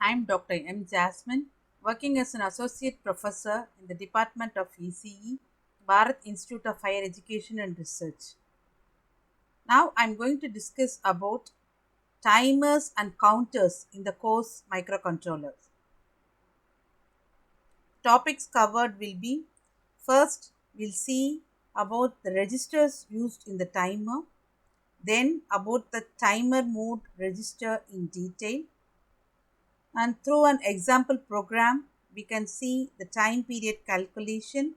I'm Dr. M. Jasmine, working as an associate professor in the Department of ECE, Bharat Institute of Higher Education and Research. Now I'm going to discuss about timers and counters in the course microcontrollers. Topics covered will be: first, we'll see about the registers used in the timer, then about the timer mode register in detail, and through an example program we can see the time period calculation,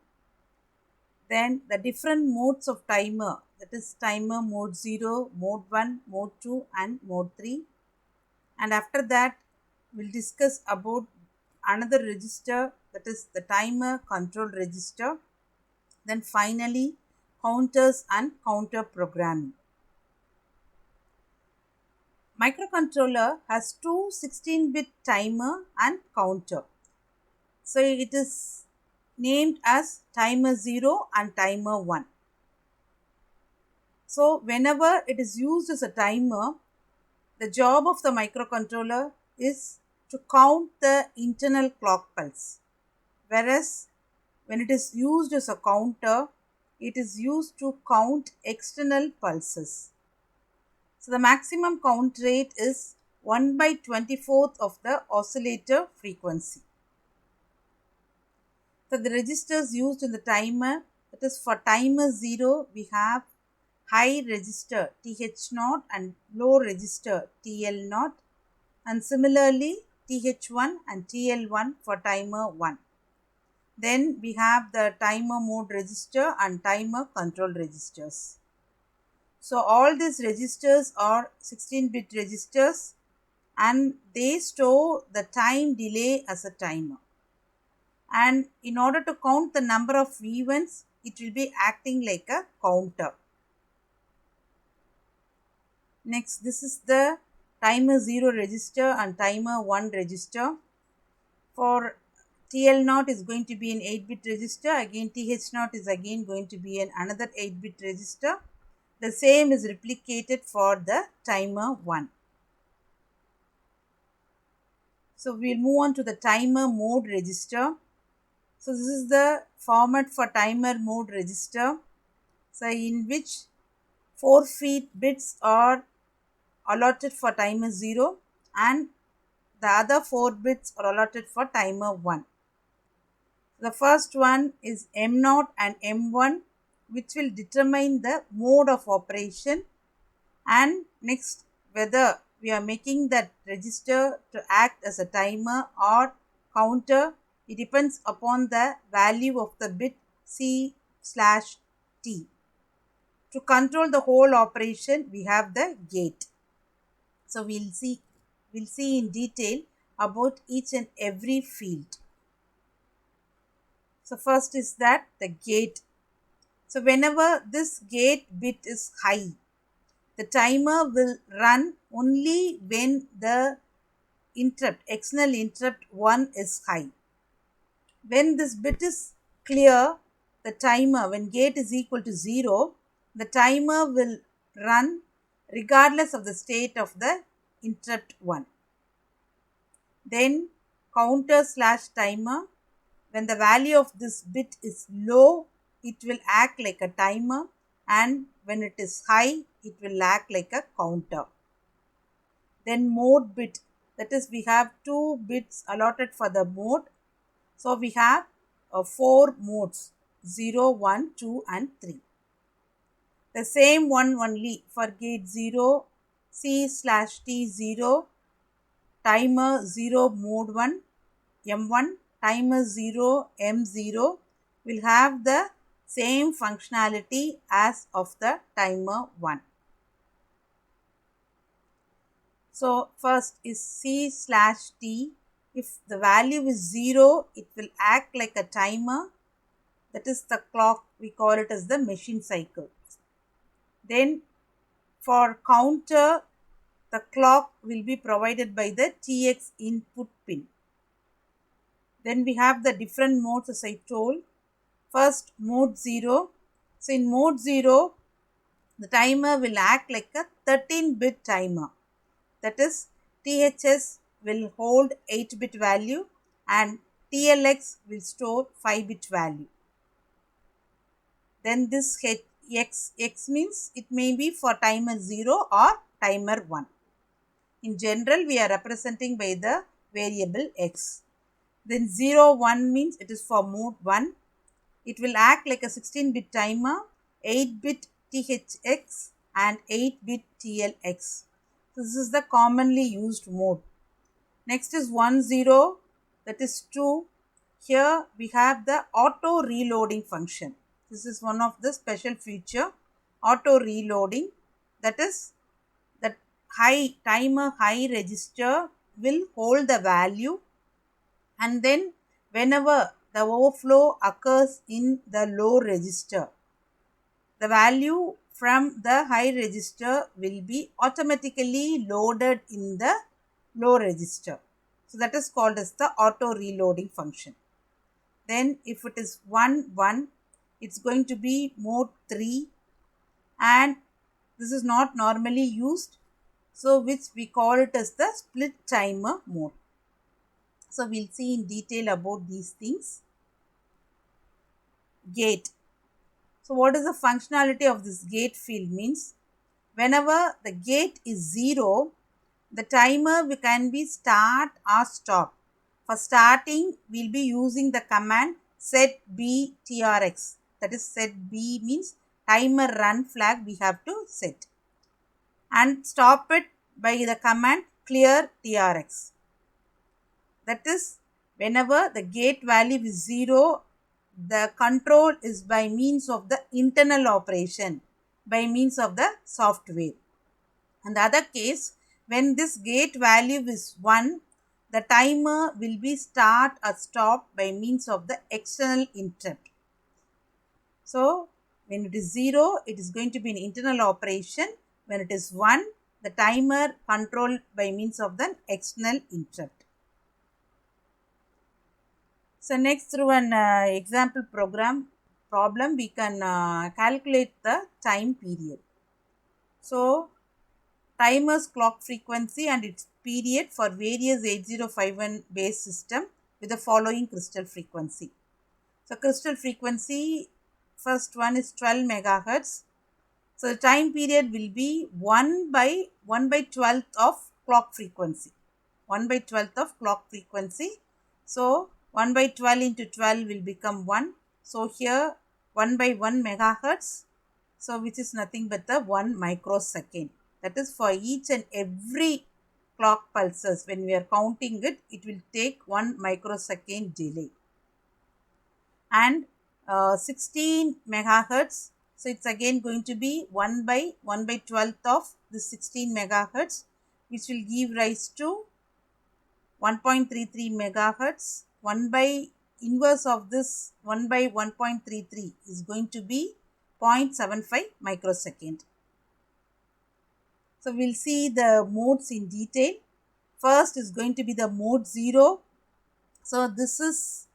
then the different modes of timer, that is timer mode 0, mode 1, mode 2 and mode 3, and after that we'll discuss about another register, that is the timer control register, then finally counters and counter programming. Microcontroller has two 16-bit timer and counter. So it is named as timer 0 and timer 1. So whenever it is used as a timer, the job of the microcontroller is to count the internal clock pulse. Whereas when it is used as a counter, it is used to count external pulses. So the maximum count rate is 1 by 24th of the oscillator frequency. So the registers used in the timer, that is for timer 0 we have high register TH0 and low register TL0, and similarly TH1 and TL1 for timer 1. Then we have the timer mode register and timer control registers. So all these registers are 16-bit registers and they store the time delay as a timer. And in order to count the number of events, it will be acting like a counter. Next, this is the timer 0 register and timer 1 register. For TL0 is going to be an 8-bit register, again TH0 is again going to be another 8-bit register. The same is replicated for the timer 1. So we'll move on to the timer mode register. So this is the format for timer mode register, so in which 4 feed bits are allotted for timer 0 and the other 4 bits are allotted for timer 1. The first one is M0 and M1, which will determine the mode of operation, and next whether we are making that register to act as a timer or counter. It depends upon the value of the bit C/T. To control the whole operation, we have the gate. So we'll see in detail about each and every field. So first is that the gate. So whenever this gate bit is high, the timer will run only when the external interrupt 1 is high. When this bit is clear, the timer, when gate is equal to 0, the timer will run regardless of the state of the interrupt 1. Then counter/timer, when the value of this bit is low, it will act like a timer, and when it is high, it will act like a counter. Then mode bit, that is we have 2 bits allotted for the mode. So we have 4 modes, 0, 1, 2 and 3. The same one only for gate 0, C/T0, timer 0 mode 1, M1, timer 0, M0 will have the same functionality as of the timer 1. So first is C/T. If the value is 0, it will act like a timer, that is the clock, we call it as the machine cycle. Then for counter, the clock will be provided by the TX input pin. Then we have the different modes as I told. First mode 0. So in mode 0, the timer will act like a 13-bit timer. That is THS will hold 8-bit value and TLX will store 5-bit value. Then this X means it may be for timer 0 or timer 1. In general, we are representing by the variable X. Then 0, 1 means it is for mode 1. It will act like a 16-bit timer, 8-bit THX and 8-bit TLX. This is the commonly used mode. Next is 1, 0, that is 2. Here we have the auto reloading function. This is one of the special feature, auto reloading. That is, the timer high register will hold the value, and then whenever the overflow occurs in the low register, the value from the high register will be automatically loaded in the low register. So that is called as the auto reloading function. Then if it is 1, 1, it's going to be mode 3, and this is not normally used, so which we call it as the split timer mode. So we'll see in detail about these things. Gate. So what is the functionality of this gate field means, whenever the gate is 0, the timer can be start or stop. For starting, we'll be using the command setBTRX. That is, setB means timer run flag we have to set. And stop it by the command clear TRX. That is, whenever the gate value is 0, the control is by means of the internal operation, by means of the software. And the other case, when this gate value is 1, the timer will be start or stop by means of the external interrupt. So when it is 0, it is going to be an internal operation. When it is 1, the timer controlled by means of the external interrupt. So next, through an example problem, we can calculate the time period. So timer's clock frequency and its period for various 8051 base system with the following crystal frequency. So crystal frequency, first one is 12 megahertz. So the time period will be 1 by 12th of clock frequency. 1 by 12th of clock frequency. So 1 by 12 into 12 will become 1. So here 1 by 1 megahertz. So which is nothing but the 1 microsecond. That is, for each and every clock pulses, when we are counting it, it will take 1 microsecond delay. And 16 megahertz. So it's again going to be 1 by 12th of the 16 megahertz, which will give rise to 1.33 megahertz. 1 by inverse of this 1 by 1.33 is going to be 0.75 microsecond. So we'll see the modes in detail. First is going to be the mode 0. So this is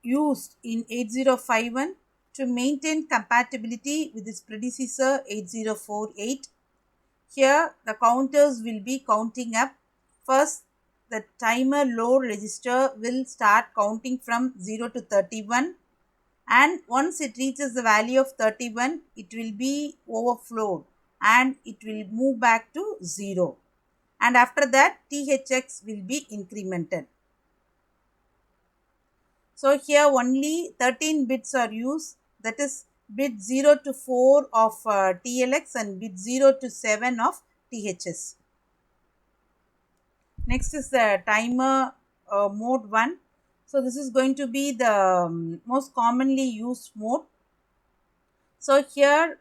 used in 8051 to maintain compatibility with its predecessor 8048. Here the counters will be counting up. First, the timer low register will start counting from 0 to 31, and once it reaches the value of 31, it will be overflowed and it will move back to 0, and after that THX will be incremented. So here only 13 bits are used, that is bit 0 to 4 of TLX and bit 0 to 7 of THS. Next is the timer mode 1. So this is going to be the most commonly used mode. So here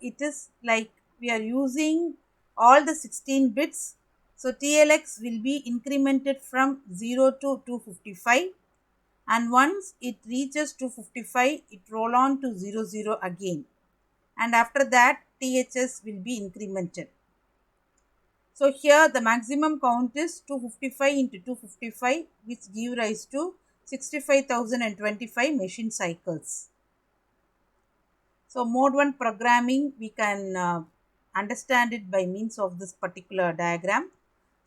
it is like we are using all the 16 bits. So TLX will be incremented from 0 to 255, and once it reaches 255, it roll on to 00 again, and after that THS will be incremented. So here the maximum count is 255 into 255, which give rise to 65,025 machine cycles. So mode 1 programming, we can understand it by means of this particular diagram.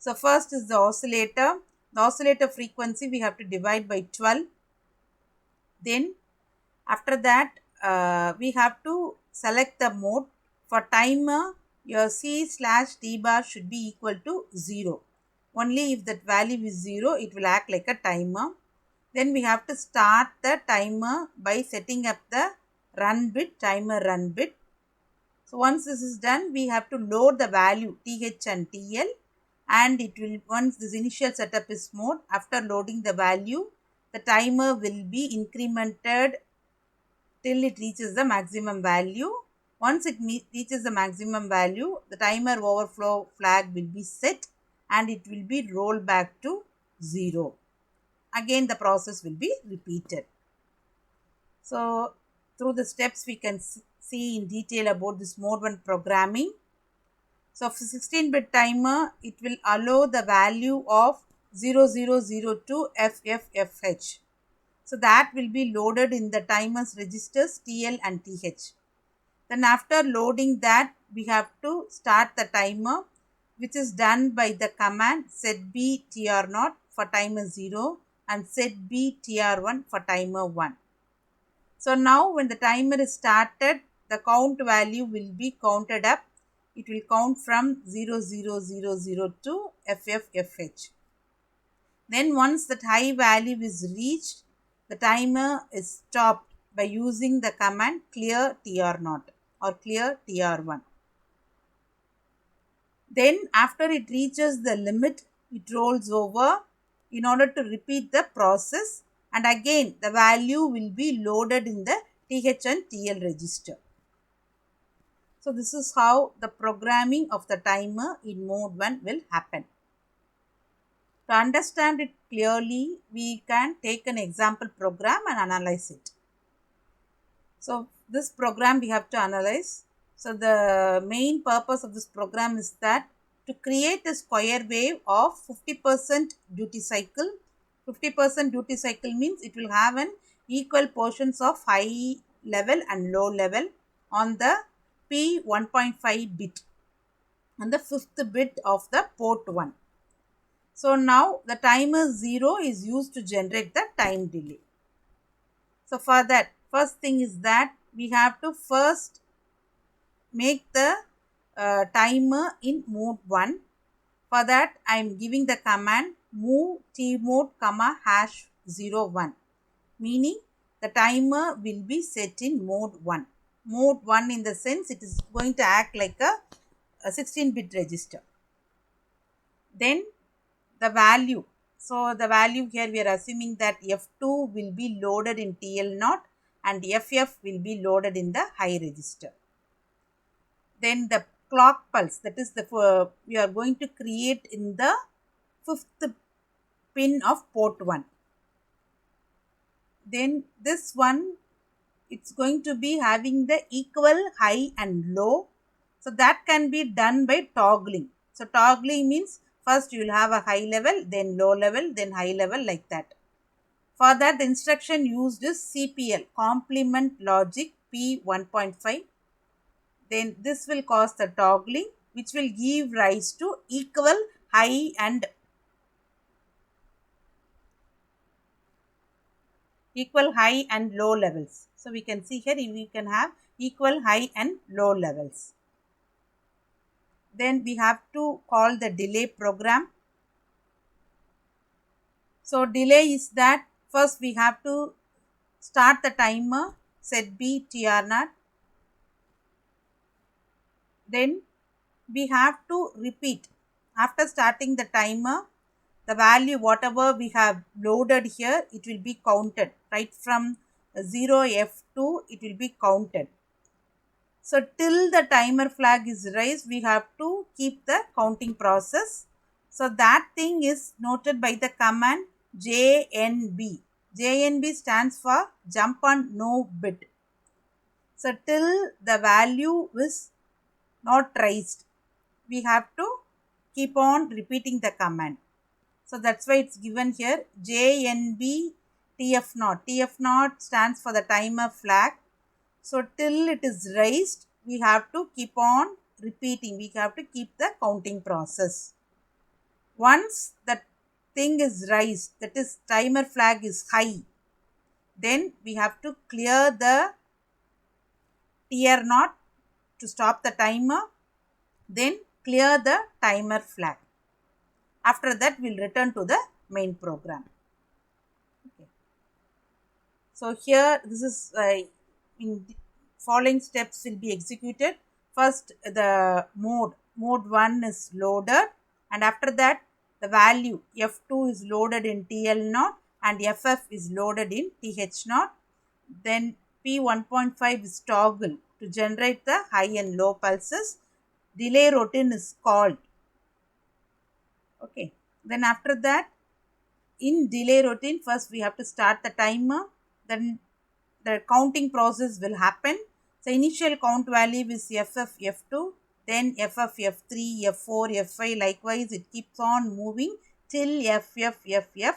So first is the oscillator. The oscillator frequency we have to divide by 12. Then after that we have to select the mode. For timer, your C slash T bar should be equal to 0. Only if that value is 0, it will act like a timer. Then we have to start the timer by setting up the run bit, timer run bit. So once this is done, we have to load the value TH and TL, and it will, once this initial setup is mode, after loading the value, the timer will be incremented till it reaches the maximum value. Once it reaches the maximum value, the timer overflow flag will be set and it will be rolled back to 0. Again the process will be repeated. So through the steps we can see in detail about this mode 1 programming. So for 16-bit timer, it will allow the value of 0002 FFFH. So that will be loaded in the timer's registers TL and TH. Then after loading that, we have to start the timer, which is done by the command setb tr0 for timer 0 and setb tr1 for timer 1. So now when the timer is started, the count value will be counted up. It will count from 00002 to FFFH. Then once that high value is reached, the timer is stopped by using the command clear tr0 or clear tr1. Then after it reaches the limit, it rolls over in order to repeat the process, and again the value will be loaded in the TH and TL register. So this is how the programming of the timer in mode 1 will happen. To understand it clearly, we can take an example program and analyze it. So this program we have to analyze. So the main purpose of this program is that to create a square wave of 50% duty cycle. 50% duty cycle means it will have an equal portions of high level and low level on the P1.5 bit and the 5th bit of the port 1. So now the timer 0 is used to generate the time delay. So for that, first thing is that we have to first make the timer in mode 1. For that, I am giving the command move tmode comma #01, meaning the timer will be set in mode 1. Mode 1 in the sense it is going to act like a 16-bit register. Then the value. So the value here we are assuming that F2 will be loaded in TL0 and FF will be loaded in the high register. Then the clock pulse, that is the we are going to create in the 5th pin of port 1. Then this one, it's going to be having the equal high and low. So that can be done by toggling. So toggling means first you will have a high level, then low level, then high level, like that. For that, the instruction used is CPL, complement logic P1.5. Then this will cause the toggling, which will give rise to equal high and low levels. So we can see here we can have equal high and low levels. Then we have to call the delay program. So delay is that first we have to start the timer setb tr0. Then we have to repeat after starting the timer, the value whatever we have loaded here, it will be counted right from 0F2, it will be counted. So till the timer flag is raised, we have to keep the counting process. So that thing is noted by the command JNB. JNB stands for jump on no bit. So till the value is not raised, we have to keep on repeating the command. So that's why it's given here JNB TF0. TF0 stands for the timer flag. So till it is raised, we have to keep on repeating. We have to keep the counting process. Once the thing is raised, that is timer flag is high, then we have to clear the TR0 to stop the timer, then clear the timer flag. After that, we'll return to the main program. Okay. So here, this is in following steps will be executed. First, the mode 1 is loaded, and after that, the value F2 is loaded in TL0 and FF is loaded in TH0. Then P1.5 is toggle to generate the high and low pulses. Delay routine is called. Okay. Then after that, in delay routine, first we have to start the timer. Then the counting process will happen. So initial count value is FF F2, then FF F3, F4, F5. Likewise, it keeps on moving till FF FF,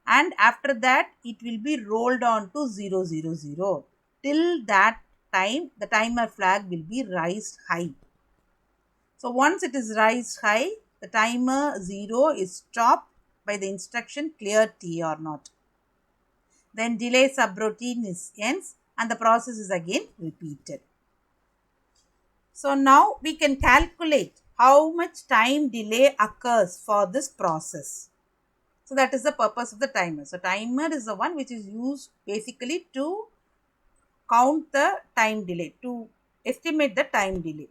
and after that it will be rolled on to 0 0 0. Till that time, the timer flag will be raised high. So once it is raised high, the timer 0 is stopped by the instruction clear TR0. Then delay subroutine ends and the process is again repeated. So now we can calculate how much time delay occurs for this process. So that is the purpose of the timer. So timer is the one which is used basically to count the time delay, to estimate the time delay.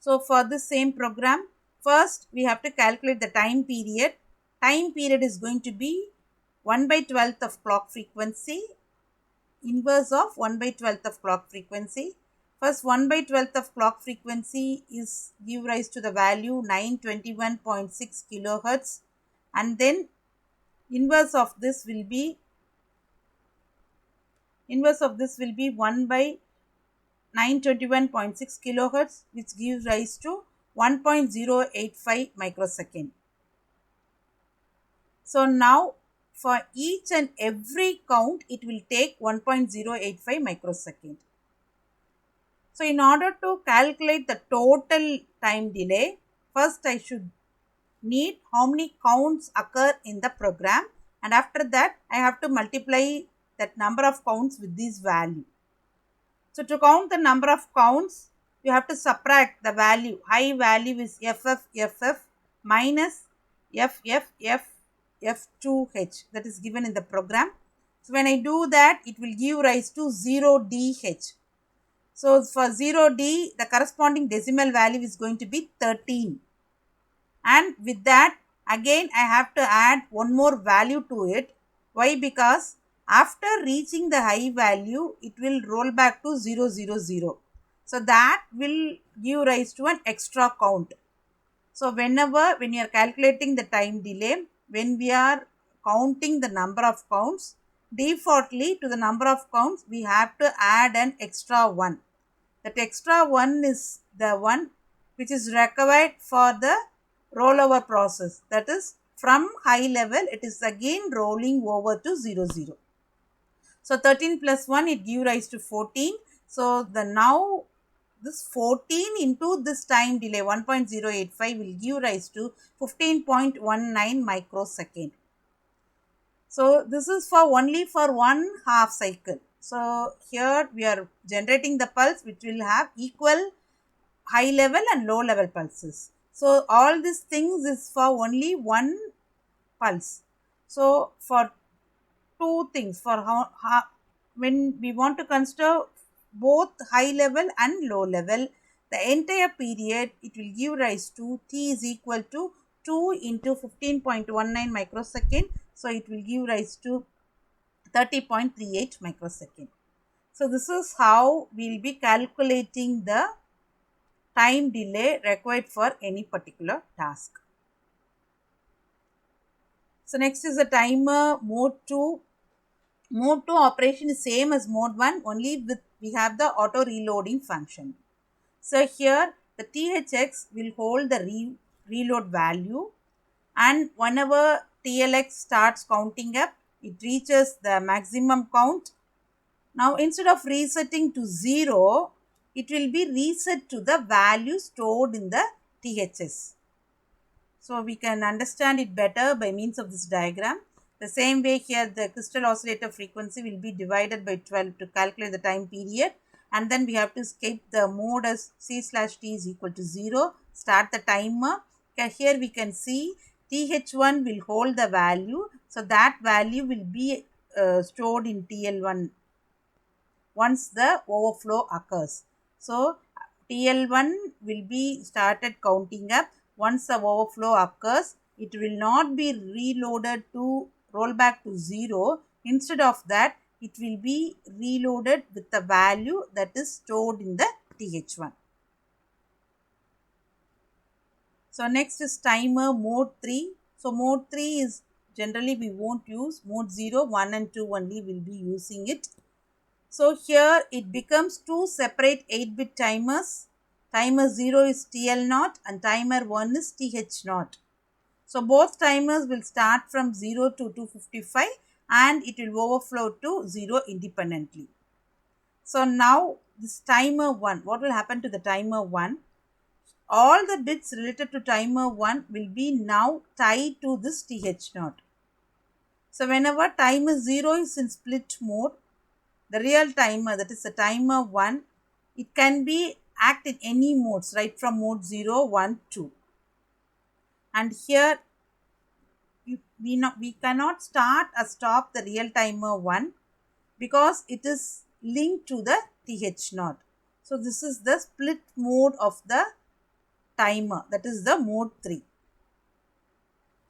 So for this same program, first we have to calculate the time period. Time period is going to be 1/12 of clock frequency, inverse of 1/12 of clock frequency. First, 1/12 of clock frequency is give rise to the value 921.6 kilohertz, and then inverse of this will be 1 by 921.6 kilohertz, which gives rise to 1.085 microsecond. So now for each and every count, it will take 1.085 microsecond. So in order to calculate the total time delay, first I should need how many counts occur in the program, and after that I have to multiply that number of counts with this value. So to count the number of counts, you have to subtract the value. High value is FF FF minus FF F2H, that is given in the program. So when I do that, it will give rise to 0DH. So for 0D, the corresponding decimal value is going to be 13. And with that, again I have to add one more value to it. Why? Because after reaching the high value, it will roll back to 0 0 0. So that will give rise to an extra count. So when you are calculating the time delay, when we are counting the number of counts, defaultly to the number of counts, we have to add an extra one. That extra one is the one which is required for the rollover process. That is, from high level, it is again rolling over to 0 0. So 13 plus 1, it gives rise to 14. So now this 14 into this time delay 1.085 will give rise to 15.19 microsecond. So this is for only for one half cycle. So here we are generating the pulse which will have equal high level and low level pulses. So all these things is for only one pulse. So for two things, for when we want to consider both high level and low level, the entire period, it will give rise to T is equal to 2 into 15.19 microsecond. So it will give rise to 30.38 microsecond. So this is how we will be calculating the time delay required for any particular task. So next is the timer mode 2. Mode 2 operation is same as mode 1, only with we have the auto reloading function. So here the THX will hold the reload value, and whenever TLX starts counting up, it reaches the maximum count. Now instead of resetting to 0, it will be reset to the value stored in the THS. So we can understand it better by means of this diagram. The same way here the crystal oscillator frequency will be divided by 12 to calculate the time period, and then we have to skip the mode as c/t is equal to 0, start the timer. Here we can see TH1 will hold the value, so that value will be stored in TL1 once the overflow occurs. So TL1 will be started counting up. Once the overflow occurs, it will not be reloaded to roll back to 0. Instead of that, it will be reloaded with the value that is stored in the TH1. So next is timer mode 3. So mode 3 is generally we won't use. Mode 0, 1 and 2 only will be using it. So here it becomes two separate 8-bit timers. Timer 0 is TL0 and timer 1 is TH0. So both timers will start from 0 to 255 and it will overflow to 0 independently. So now this timer 1, what will happen to the timer 1? All the bits related to timer 1 will be now tied to this TH0. So whenever timer 0 is in split mode, the real timer, that is the timer 1, it can be act in any modes, right from mode 0, 1, 2. And here we cannot start or stop the real timer 1 because it is linked to the TH0. So this is the split mode of the timer, that is the mode 3.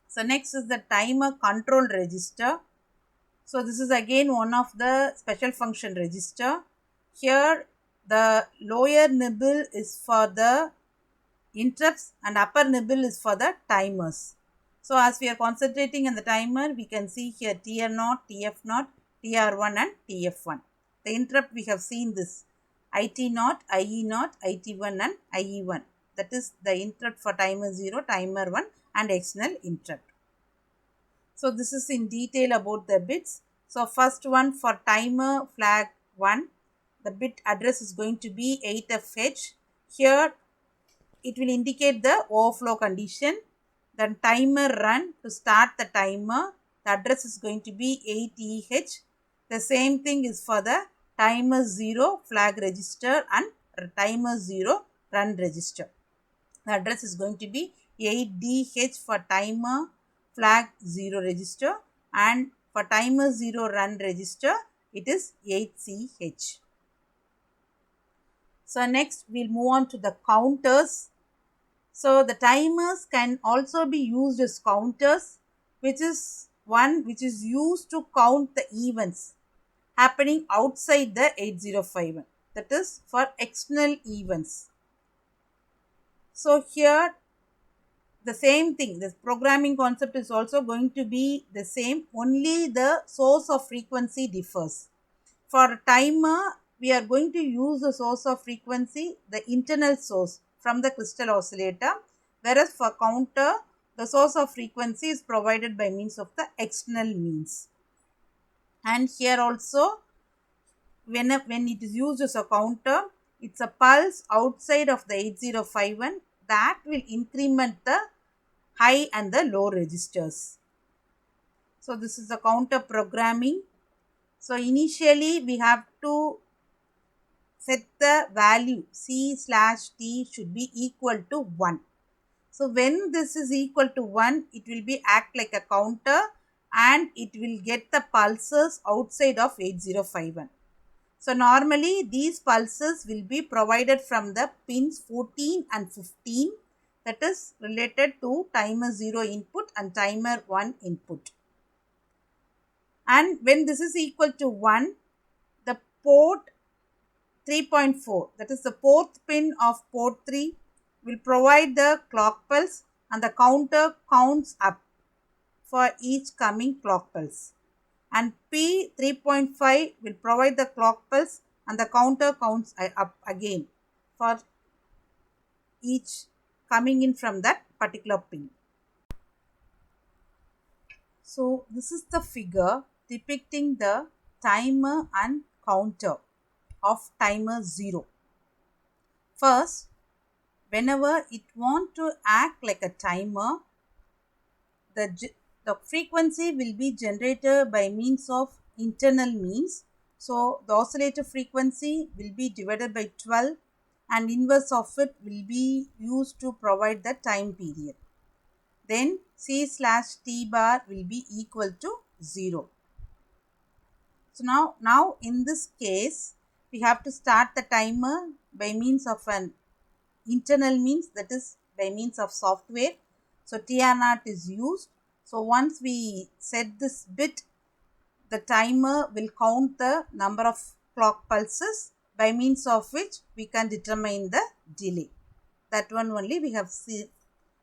So next is the timer control register. So this is again one of the special function register. Here the lower nibble is for the interrupts and upper nibble is for the timers. So as we are concentrating on the timer, we can see here TR0, TF0, TR1 and TF1. The interrupt we have seen this IT0, IE0, IT1 and IE1. That is the interrupt for timer 0, timer 1 and external interrupt. So this is in detail about the bits. So first one for timer flag 1, the bit address is going to be 8FH. Here it will indicate the overflow condition. Then timer run, to start the timer, the address is going to be 8EH. The same thing is for the timer 0 flag register and timer 0 run register. The address is going to be 8DH for timer flag 0 register, and for timer 0 run register it is 8CH. So next we'll move on to the counters. So the timers can also be used as counters, which is one which is used to count the events happening outside the 8051, that is for external events. So here the same thing, this programming concept is also going to be the same, only the source of frequency differs. For a timer, we are going to use the source of frequency, the internal source from the crystal oscillator, whereas for counter, the source of frequency is provided by means of the external means. And here also, when it is used as a counter, it's a pulse outside of the 8051 that will increment the high and the low registers. So this is the counter programming. So initially we have to set the value C/T should be equal to 1. So when this is equal to 1, it will be act like a counter and it will get the pulses outside of 8051. So normally these pulses will be provided from the pins 14 and 15, that is related to timer 0 input and timer 1 input. And when this is equal to 1, the port 3.4, that is the fourth pin of port 3, will provide the clock pulse and the counter counts up for each coming clock pulse. And P 3.5 will provide the clock pulse and the counter counts up again for each coming in from that particular pin. So this is the figure depicting the timer and counter of timer 0. First, whenever it wants to act like a timer, the frequency will be generated by means of internal means. So the oscillator frequency will be divided by 12 and inverse of it will be used to provide the time period. Then C/T bar will be equal to 0. So now in this case, we have to start the timer by means of an internal means, that is by means of software. So TR0 is used. So once we set this bit, the timer will count the number of clock pulses by means of which we can determine the delay. That one only we have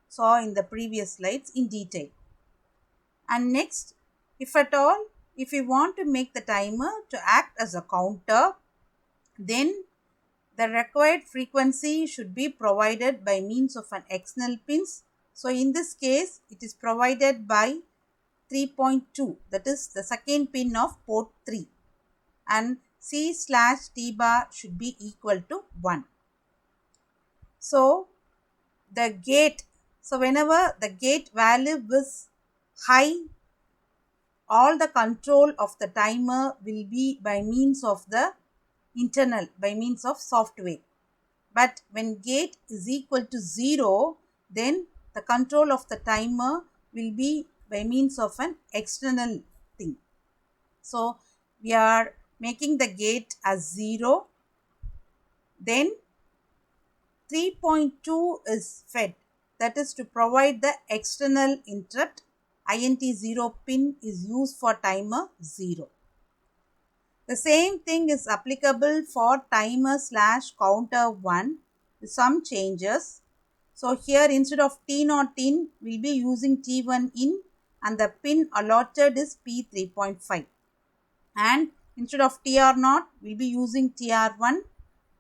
saw in the previous slides in detail. And next, if at all, if we want to make the timer to act as a counter, then the required frequency should be provided by means of an external pins. So in this case, it is provided by 3.2, that is the second pin of port 3, and C/T bar should be equal to 1. So the gate, so whenever the gate value is high, all the control of the timer will be by means of the internal, by means of software. But when gate is equal to 0, then the control of the timer will be by means of an external thing. So we are making the gate as 0. Then 3.2 is fed, that is to provide the external interrupt. INT0 pin is used for timer 0. The same thing is applicable for timer/counter 1 with some changes. So here instead of T0 in, we'll be using T1 in, and the pin allotted is P3.5. And instead of TR0, we'll be using TR1,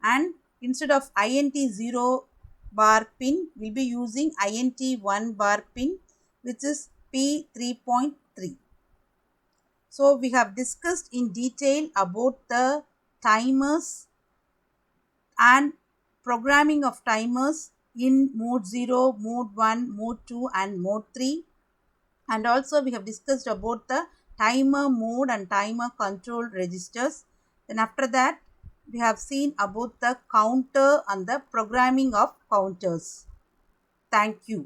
and instead of INT0 bar pin, we'll be using INT1 bar pin, which is P3.3. So we have discussed in detail about the timers and programming of timers in mode 0, mode 1, mode 2 and mode 3. And also we have discussed about the timer mode and timer control registers. Then after that, we have seen about the counter and the programming of counters. Thank you.